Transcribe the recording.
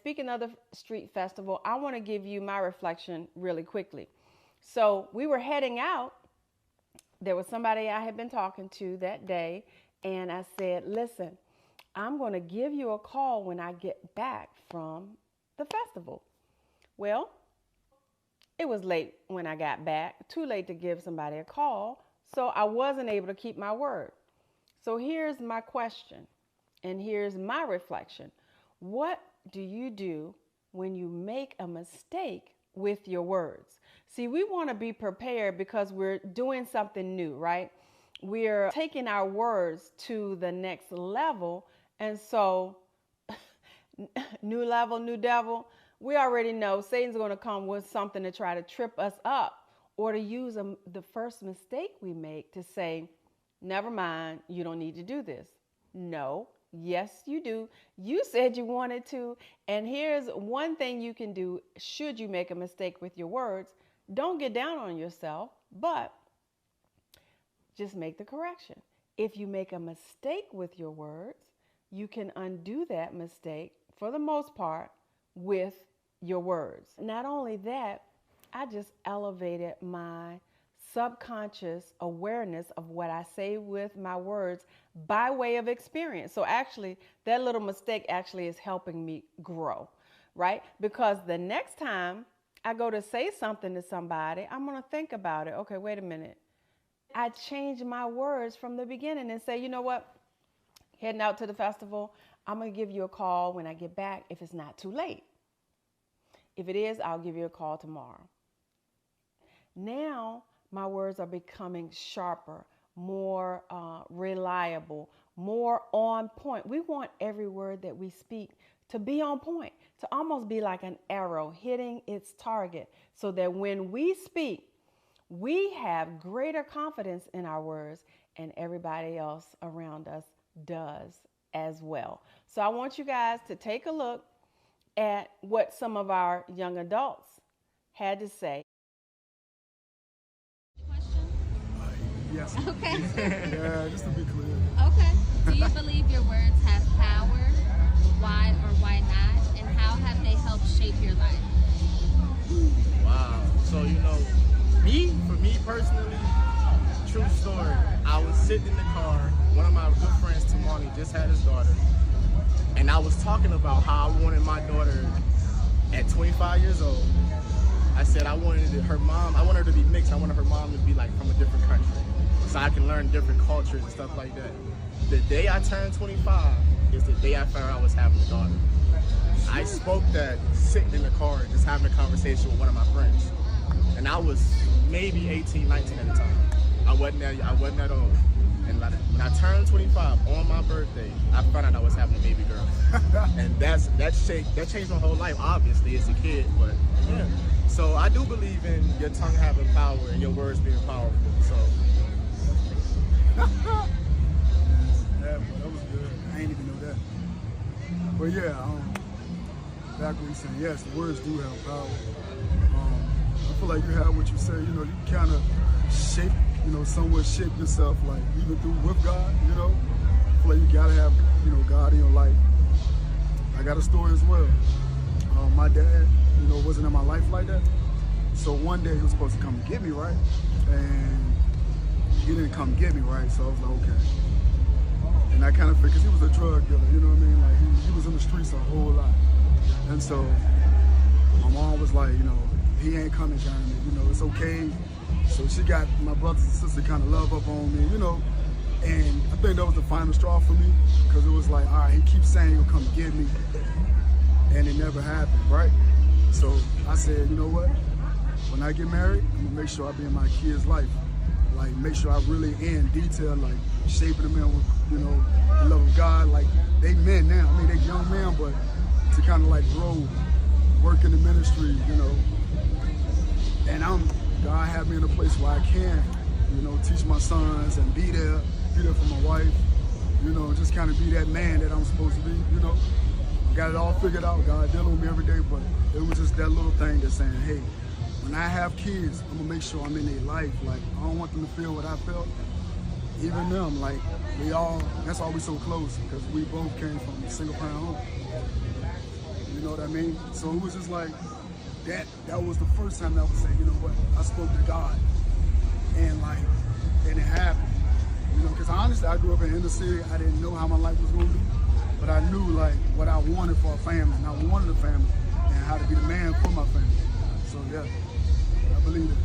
Speaking of the street festival, I want to give you my reflection really quickly. So we were heading out. There was somebody I had been talking to that day, and I said, listen, I'm going to give you a call when I get back from the festival. Well, it was late when I got back, too late to give somebody a call, so I wasn't able to keep my word. So here's my question, and here's my reflection. What do you do when you make a mistake with your words? See, we want to be prepared because we're doing something new, right? We're taking our words to the next level. And so, new level, new devil, we already know Satan's going to come with something to try to trip us up or to use the first mistake we make to say, never mind, you don't need to do this. No, yes, you do. You said you wanted to. And here's one thing you can do should you make a mistake with your words. Don't get down on yourself, but just make the correction. If you make a mistake with your words, you can undo that mistake for the most part with your words. Not only that, I just elevated my subconscious awareness of what I say with my words by way of experience. So actually, that little mistake actually is helping me grow, right? Because the next time I go to say something to somebody, I'm going to think about it. Okay, wait a minute. I change my words from the beginning and say, you know what? Heading out to the festival, I'm going to give you a call when I get back if it's not too late. If it is, I'll give you a call tomorrow. Now, my words are becoming sharper, more reliable, more on point. We want every word that we speak to be on point, to almost be like an arrow hitting its target, so that when we speak, we have greater confidence in our words, and everybody else around us does as well. So I want you guys to take a look at what some of our young adults had to say. Yes. Okay. Yeah, just to be clear. Okay. Do you believe your words have power? Why or why not? And how have they helped shape your life? Wow. So, for me personally, true story. I was sitting in the car. One of my good friends, Tamani, just had his daughter. And I was talking about how I wanted my daughter at 25 years old. I said I wanted her to be mixed. I wanted her mom to be like from a different country, so I can learn different cultures and stuff like that. The day I turned 25 is the day I found out I was having a daughter. I spoke that sitting in the car, just having a conversation with one of my friends. And I was maybe 18, 19 at the time. I wasn't that old. And when I turned 25 on my birthday, I found out I was having a baby girl. And that changed my whole life, obviously, as a kid. But yeah. So I do believe in your tongue having power and your words being powerful. So Yeah, that was good. I ain't even know that. But yeah, back when you said yes, the words do have power. I feel like you have what you say. You kind of shape, somewhat shape yourself, like even through with God. I feel like you gotta have, God in your life. I got a story as well. My dad, wasn't in my life like that. So one day he was supposed to come and get me, right? And he didn't come get me, right? So I was like, okay. And I kind of figured, because he was a drug dealer, you know what I mean? Like he was in the streets a whole lot. And so my mom was like, he ain't coming, Jeremy, it's okay. So she got my brothers and sisters kind of love up on me, and I think that was the final straw for me, because it was like, all right, he keeps saying he'll come get me, and it never happened, right? So I said, you know what? When I get married, I'm gonna make sure I be in my kids' life. Like, make sure I really in detail, like shaping them in with, the love of God. Like, they men now. I mean, they young men, but to kind of like grow, work in the ministry, And God had me in a place where I can, teach my sons and be there for my wife, just kind of be that man that I'm supposed to be, Got it all figured out. God dealing with me every day, but it was just that little thing that's saying, hey, when I have kids, I'm gonna make sure I'm in their life. Like, I don't want them to feel what I felt. Even them, like, that's why we so close, because we both came from a single parent home. You know what I mean? So it was just like, that was the first time I would say, you know what, I spoke to God. And it happened. You know, because honestly, I grew up in the inner city. I didn't know how my life was going to be. But I knew what I wanted for a family. And I wanted a family and how to be the man for my family. So yeah, I believe it.